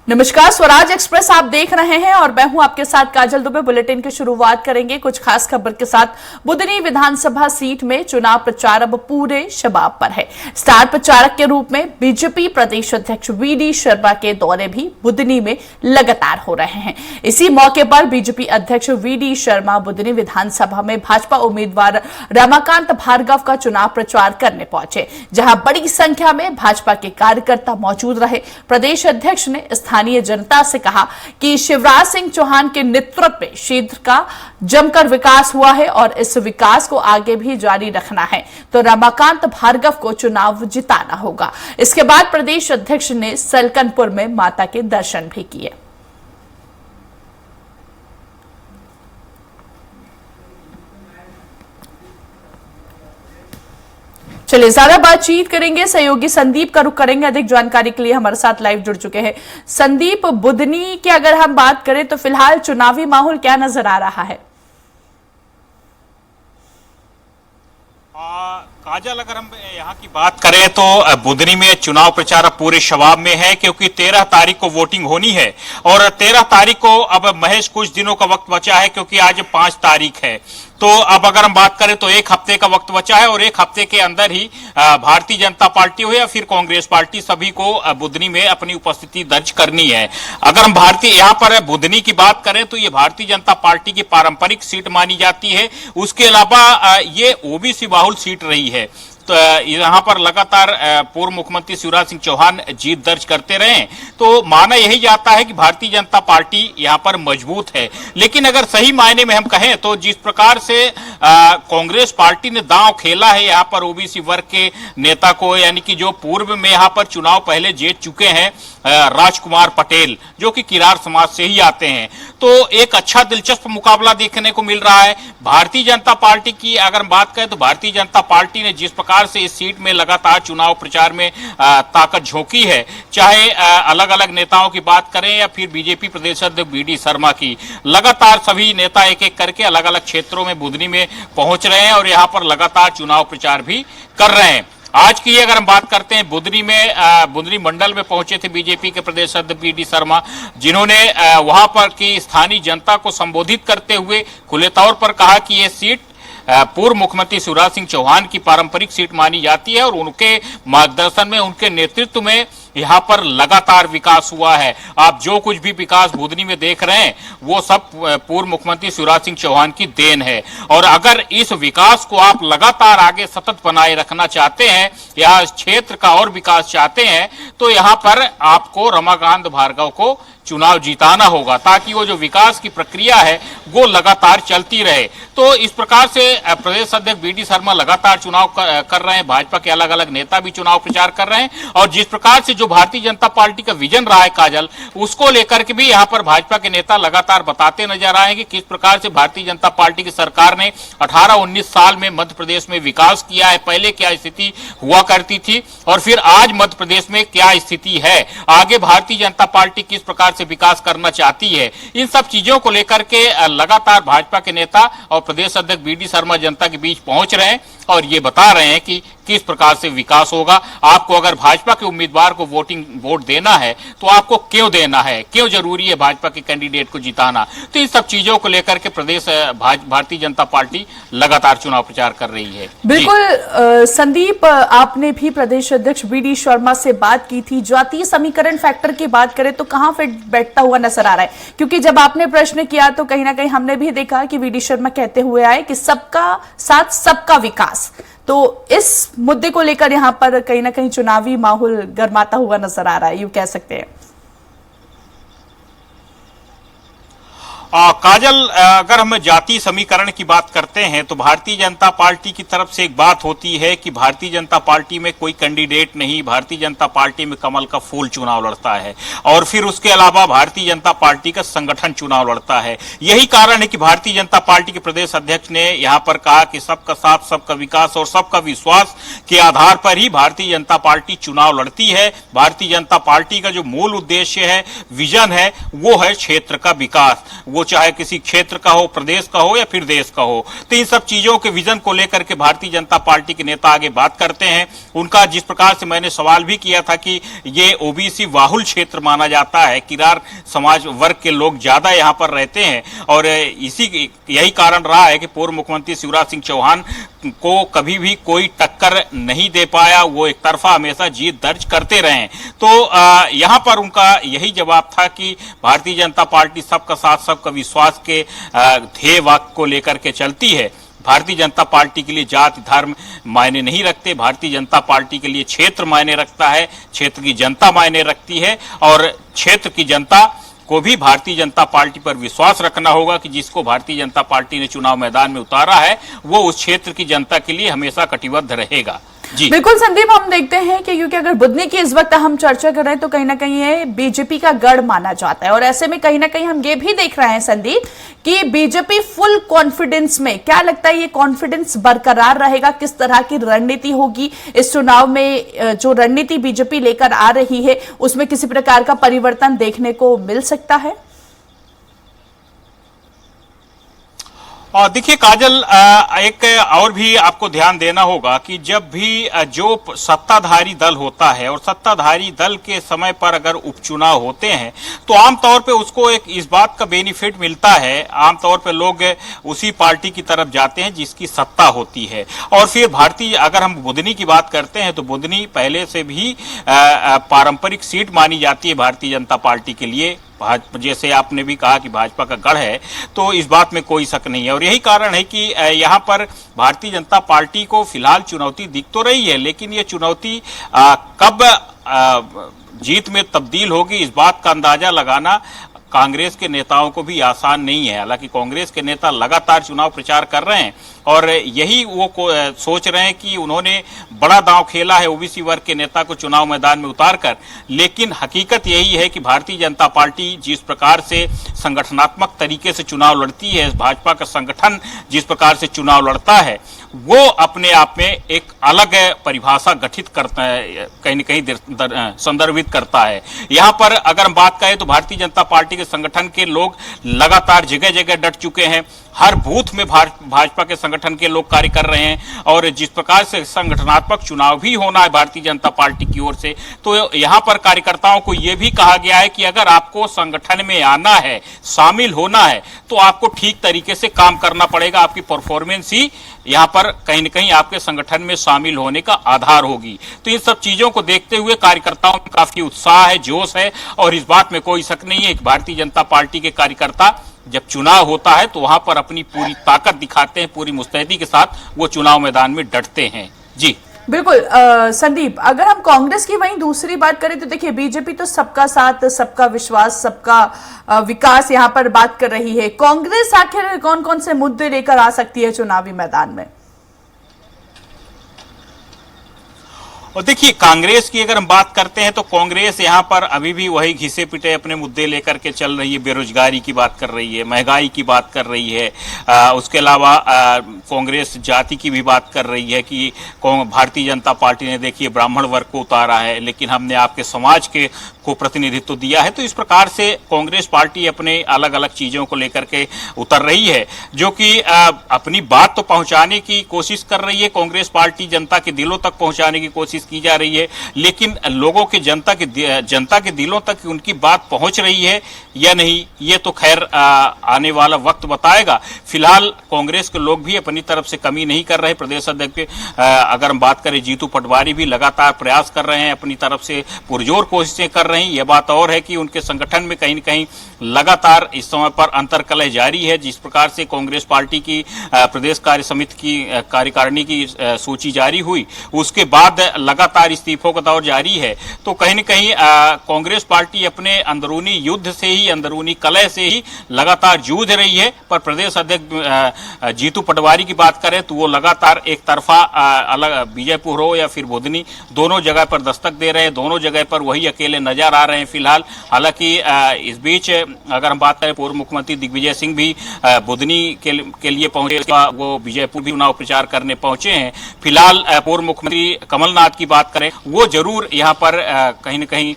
नमस्कार, स्वराज एक्सप्रेस आप देख रहे हैं और मैं हूं आपके साथ काजल दुबे। बुलेटिन की शुरुआत करेंगे कुछ खास खबर के साथ। बुधनी विधानसभा सीट में चुनाव प्रचार अब पूरे शबाब पर है। स्टार प्रचारक के रूप में बीजेपी प्रदेश अध्यक्ष वीडी शर्मा के दौरे भी बुधनी में लगातार हो रहे हैं। इसी मौके पर बीजेपी अध्यक्ष वीडी शर्मा बुधनी विधानसभा में भाजपा उम्मीदवार रमाकांत भार्गव का चुनाव प्रचार करने पहुंचे, जहां बड़ी संख्या में भाजपा के कार्यकर्ता मौजूद रहे। प्रदेश अध्यक्ष ने स्थानीय जनता से कहा कि शिवराज सिंह चौहान के नेतृत्व में क्षेत्र का जमकर विकास हुआ है और इस विकास को आगे भी जारी रखना है तो रमाकांत भार्गव को चुनाव जिताना होगा। इसके बाद प्रदेश अध्यक्ष ने सलकनपुर में माता के दर्शन भी किए। चलिए ज्यादा बातचीत करेंगे, सहयोगी संदीप का रुख करेंगे। अधिक जानकारी के लिए हमारे साथ लाइव जुड़ चुके हैं संदीप। बुधनी की अगर हम बात करें तो फिलहाल चुनावी माहौल क्या नजर आ रहा है? काजल, अगर हम यहाँ की बात करें तो बुधनी में चुनाव प्रचार पूरे शबाब में है, क्योंकि 13 तारीख को वोटिंग होनी है और 13 तारीख को अब महज कुछ दिनों का वक्त बचा है, क्योंकि आज 5 तारीख है। तो अब अगर हम बात करें तो एक हफ्ते का वक्त बचा है और एक हफ्ते के अंदर ही भारतीय जनता पार्टी हो या फिर कांग्रेस पार्टी, सभी को बुधनी में अपनी उपस्थिति दर्ज करनी है। अगर हम यहाँ पर बुधनी की बात करें तो ये भारतीय जनता पार्टी की पारंपरिक सीट मानी जाती है। उसके अलावा ये ओबीसी बाहुल सीट रही है। तो यहाँ पर लगातार पूर्व मुख्यमंत्री शिवराज सिंह चौहान जीत दर्ज करते रहे, तो माना यही जाता है कि भारतीय जनता पार्टी यहाँ पर मजबूत है। लेकिन अगर सही मायने में हम कहें तो जिस प्रकार से कांग्रेस पार्टी ने दांव खेला है यहाँ पर ओबीसी वर्ग के नेता को, यानी कि जो पूर्व में यहाँ पर चुनाव पहले जीत चुके हैं राजकुमार पटेल, जो कि किरार समाज से ही आते हैं, तो एक अच्छा दिलचस्प मुकाबला देखने को मिल रहा है। भारतीय जनता पार्टी की अगर बात करें तो भारतीय जनता पार्टी ने जिस प्रकार से इस सीट में लगातार चुनाव प्रचार में ताकत झोंकी है, चाहे अलग अलग नेताओं की बात करें या फिर बीजेपी प्रदेश अध्यक्ष वीडी शर्मा की, लगातार सभी नेता एक एक करके अलग अलग क्षेत्रों में बुधनी में पहुंच रहे हैं और यहां पर लगातार चुनाव प्रचार भी कर रहे हैं। आज की अगर हम बात करते हैं बुधनी मंडल में पहुंचे थे बीजेपी के प्रदेश अध्यक्ष वीडी शर्मा, जिन्होंने वहां पर की स्थानीय जनता को संबोधित करते हुए खुले तौर पर कहा कि यह सीट पूर्व मुख्यमंत्री शिवराज सिंह चौहान की पारंपरिक सीट मानी जाती है और उनके मार्गदर्शन में, उनके नेतृत्व में यहाँ पर लगातार विकास हुआ है। आप जो कुछ भी विकास बुधनी में देख रहे हैं वो सब पूर्व मुख्यमंत्री शिवराज सिंह चौहान की देन है। और अगर इस विकास को आप लगातार आगे सतत बनाए रखना चाहते हैं या इस क्षेत्र का और विकास चाहते हैं तो यहाँ पर आपको रमाकांत भार्गव को चुनाव जिताना होगा, ताकि वो जो विकास की प्रक्रिया है वो लगातार चलती रहे। तो इस प्रकार से प्रदेश अध्यक्ष वीडी शर्मा लगातार चुनाव कर रहे हैं, भाजपा के अलग अलग नेता भी चुनाव प्रचार कर रहे हैं और जिस प्रकार से जो भारतीय जनता पार्टी का विजन रहा है काजल, उसको लेकर के भी यहाँ पर भाजपा के नेता लगातार बताते नजर आए कि किस प्रकार से भारतीय जनता पार्टी की सरकार ने 18-19 साल में मध्य प्रदेश में विकास किया है, पहले क्या स्थिति हुआ करती थी और फिर आज मध्य प्रदेश में क्या स्थिति है, आगे भारतीय जनता पार्टी किस प्रकार से विकास करना चाहती है। इन सब चीजों को लेकर के लगातार भाजपा के नेता और प्रदेश अध्यक्ष वीडी शर्मा जनता के बीच पहुंच रहे हैं और ये बता रहे हैं कि किस प्रकार से विकास होगा। आपको अगर भाजपा के उम्मीदवार को वोट देना है तो आपको क्यों देना है, क्यों जरूरी है भाजपा के कैंडिडेट को जिताना, तो इन सब चीजों को लेकर के प्रदेश भारतीय जनता पार्टी लगातार चुनाव प्रचार कर रही है। बिल्कुल संदीप, आपने भी प्रदेश अध्यक्ष वीडी शर्मा से बात की थी। जातीय समीकरण फैक्टर की बात करें तो कहां फिट बैठता हुआ नजर आ रहा है? क्योंकि जब आपने प्रश्न किया तो कहीं ना कहीं हमने भी देखा कि वीडी शर्मा कहते हुए आए कि सबका साथ सबका विकास, तो इस मुद्दे को लेकर यहां पर कहीं ना कहीं चुनावी माहौल गर्माता हुआ नजर आ रहा है, यूं कह सकते हैं। काजल, अगर हम जातीय समीकरण की बात करते हैं तो भारतीय जनता पार्टी की तरफ से एक बात होती है कि भारतीय जनता पार्टी में कोई कैंडिडेट नहीं, भारतीय जनता पार्टी में कमल का फूल चुनाव लड़ता है और फिर उसके अलावा भारतीय जनता पार्टी का संगठन चुनाव लड़ता है। यही कारण है कि भारतीय जनता पार्टी के प्रदेश अध्यक्ष ने यहाँ पर कहा कि सबका साथ सबका विकास और सबका विश्वास के आधार पर ही भारतीय जनता पार्टी चुनाव लड़ती है। भारतीय जनता पार्टी का जो मूल उद्देश्य है, विजन है, वो है क्षेत्र का विकास, वो चाहे किसी क्षेत्र का हो, प्रदेश का हो या फिर देश का हो। तो इन सब चीजों के विजन को लेकर के भारतीय जनता पार्टी के नेता आगे बात करते हैं। उनका जिस प्रकार से मैंने सवाल भी किया था कि ये ओबीसी बाहुल क्षेत्र माना जाता है, किरार समाज वर्ग के लोग ज्यादा यहाँ पर रहते हैं और यही कारण रहा है कि पूर्व मुख्यमंत्री शिवराज सिंह चौहान को कभी भी कोई टक्कर नहीं दे पाया, वो एक तरफा हमेशा जीत दर्ज करते रहे। तो यहाँ पर उनका यही जवाब था कि भारतीय जनता पार्टी सबका साथ सबका विश्वास के ध्येय वाक्य को लेकर के चलती है। भारतीय जनता पार्टी के लिए जाति धर्म मायने नहीं रखते, भारतीय जनता पार्टी के लिए क्षेत्र मायने रखता है, क्षेत्र की जनता मायने रखती है और क्षेत्र की जनता को भी भारतीय जनता पार्टी पर विश्वास रखना होगा कि जिसको भारतीय जनता पार्टी ने चुनाव मैदान में उतारा है वो उस क्षेत्र की जनता के लिए हमेशा कटिबद्ध रहेगा। जी बिल्कुल संदीप, हम देखते हैं कि क्योंकि अगर बुधनी की इस वक्त हम चर्चा कर रहे हैं तो कहीं ना कहीं ये बीजेपी का गढ़ माना जाता है और ऐसे में कहीं ना कहीं हम ये भी देख रहे हैं संदीप कि बीजेपी फुल कॉन्फिडेंस में, क्या लगता है ये कॉन्फिडेंस बरकरार रहेगा? किस तरह की रणनीति होगी इस चुनाव में? जो रणनीति बीजेपी लेकर आ रही है उसमें किसी प्रकार का परिवर्तन देखने को मिल सकता है? और देखिए काजल, एक और भी आपको ध्यान देना होगा कि जब भी जो सत्ताधारी दल होता है और सत्ताधारी दल के समय पर अगर उपचुनाव होते हैं तो आमतौर पे उसको एक इस बात का बेनिफिट मिलता है, आमतौर पे लोग उसी पार्टी की तरफ जाते हैं जिसकी सत्ता होती है। और फिर भारतीय, अगर हम बुधनी की बात करते हैं तो बुधनी पहले से भी पारंपरिक सीट मानी जाती है भारतीय जनता पार्टी के लिए। जैसे आपने भी कहा कि भाजपा का गढ़ है, तो इस बात में कोई शक नहीं है और यही कारण है कि यहाँ पर भारतीय जनता पार्टी को फिलहाल चुनौती दिख तो रही है, लेकिन ये चुनौती कब जीत में तब्दील होगी इस बात का अंदाजा लगाना कांग्रेस के नेताओं को भी आसान नहीं है। हालांकि कांग्रेस के नेता लगातार चुनाव प्रचार कर रहे हैं और यही वो सोच रहे हैं कि उन्होंने बड़ा दांव खेला है ओबीसी वर्ग के नेता को चुनाव मैदान में उतारकर, लेकिन हकीकत यही है कि भारतीय जनता पार्टी जिस प्रकार से संगठनात्मक तरीके से चुनाव लड़ती है, भाजपा का संगठन जिस प्रकार से चुनाव लड़ता है, वो अपने आप में एक अलग परिभाषा गठित करता है, कहीं न कहीं संदर्भित करता है। यहाँ पर अगर हम बात करें तो भारतीय जनता पार्टी के संगठन के लोग लगातार जगह जगह डट चुके हैं, हर बूथ में भाजपा के संगठन के लोग कार्य कर रहे हैं और जिस प्रकार से संगठनात्मक चुनाव भी होना है भारतीय जनता पार्टी की ओर से, तो यहाँ पर कार्यकर्ताओं को यह भी कहा गया है कि अगर आपको संगठन में आना है, शामिल होना है, तो आपको ठीक तरीके से काम करना पड़ेगा। आपकी परफॉर्मेंस ही यहाँ पर कहीं न कहीं आपके संगठन में शामिल होने का आधार होगी। तो इन सब चीजों को देखते हुए कार्यकर्ताओं में काफी उत्साह है, जोश है और इस बात में कोई शक नहीं है कि भारतीय जनता पार्टी के कार्यकर्ता जब चुनाव होता है तो वहां पर अपनी पूरी ताकत दिखाते हैं, पूरी मुस्तैदी के साथ वो चुनाव मैदान में डटते हैं। जी बिल्कुल संदीप, अगर हम कांग्रेस की वहीं दूसरी बात करें तो देखिए बीजेपी तो सबका साथ, सबका विश्वास, सबका विकास यहाँ पर बात कर रही है। कांग्रेस आखिर कौन कौन से मुद्दे लेकर आ सकती है चुनावी मैदान में? और देखिए कांग्रेस की अगर हम बात करते हैं तो कांग्रेस यहाँ पर अभी भी वही घिसे पिटे अपने मुद्दे लेकर के चल रही है, बेरोजगारी की बात कर रही है, महंगाई की बात कर रही है। उसके अलावा कांग्रेस जाति की भी बात कर रही है कि भारतीय जनता पार्टी ने देखिए ब्राह्मण वर्ग को उतारा है लेकिन हमने आपके समाज के को प्रतिनिधित्व दिया है। तो इस प्रकार से कांग्रेस पार्टी अपने अलग अलग चीजों को लेकर के उतर रही है, जो कि अपनी बात तो पहुंचाने की कोशिश कर रही है। कांग्रेस पार्टी जनता के दिलों तक पहुंचाने की कोशिश की जा रही है, लेकिन लोगों के जनता के दिलों तक उनकी बात पहुंच रही है या नहीं, ये तो खैर आने वाला वक्त बताएगा। फिलहाल कांग्रेस के लोग भी अपनी तरफ से कमी नहीं कर रहे। प्रदेश अध्यक्ष अगर हम बात करें जीतू पटवारी भी लगातार प्रयास कर रहे हैं, अपनी तरफ से पुरजोर कोशिशें कर रहे हैं। यह बात और है कि उनके संगठन में कहीं न कहीं लगातार इस समय पर अंतर्कलह जारी है। जिस प्रकार से कांग्रेस पार्टी की प्रदेश कार्य समिति की कार्यकारिणी की सूची जारी हुई, उसके बाद लगातार इस्तीफों का दौर जारी है। तो कहीं न कहीं कांग्रेस पार्टी अपने अंदरूनी युद्ध से ही, अंदरूनी कलह से ही लगातार जूझ रही है। पर प्रदेश अध्यक्ष जीतू पटवारी की बात करें तो वो लगातार एक तरफा अलग बीजेपुर हो या फिर बुधनी, दोनों जगह पर दस्तक दे रहे हैं, दोनों जगह पर वही अकेले नजर नजर आ रहे हैं फिलहाल। हालांकि इस बीच अगर हम बात करें, पूर्व मुख्यमंत्री दिग्विजय सिंह भी बुधनी के लिए पहुंचे, वो विजयपुर भी चुनाव प्रचार करने पहुंचे हैं। फिलहाल पूर्व मुख्यमंत्री कमलनाथ की बात करें, वो जरूर यहाँ पर कहीं न कहीं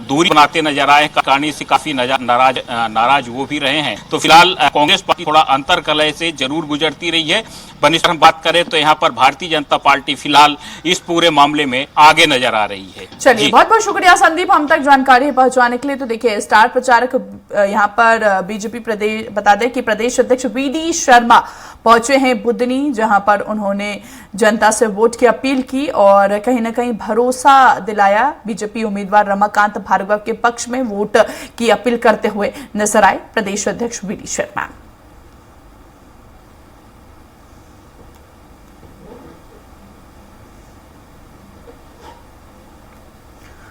दूरी बनाते नजर आए, कहानी से काफी नाराज वो भी रहे हैं। तो फिलहाल कांग्रेस पार्टी थोड़ा अंतर कलह से जरूर गुजरती रही है। बनिस्तर हम बात करें तो यहाँ पर भारतीय जनता पार्टी फिलहाल इस पूरे मामले में आगे नजर आ रही है। चलिए, बहुत बहुत शुक्रिया संदीप हम तक जानकारी पहुंचाने के लिए। तो देखिए, स्टार प्रचारक यहाँ पर बीजेपी प्रदेश, बता दें कि प्रदेश अध्यक्ष वीडी शर्मा पहुंचे हैं बुधनी, जहां पर उन्होंने जनता से वोट की अपील की और कहीं ना कहीं भरोसा दिलाया। बीजेपी उम्मीदवार रमाकांत भार्गव के पक्ष में वोट की अपील करते हुए नजर आए प्रदेश अध्यक्ष वीडी शर्मा।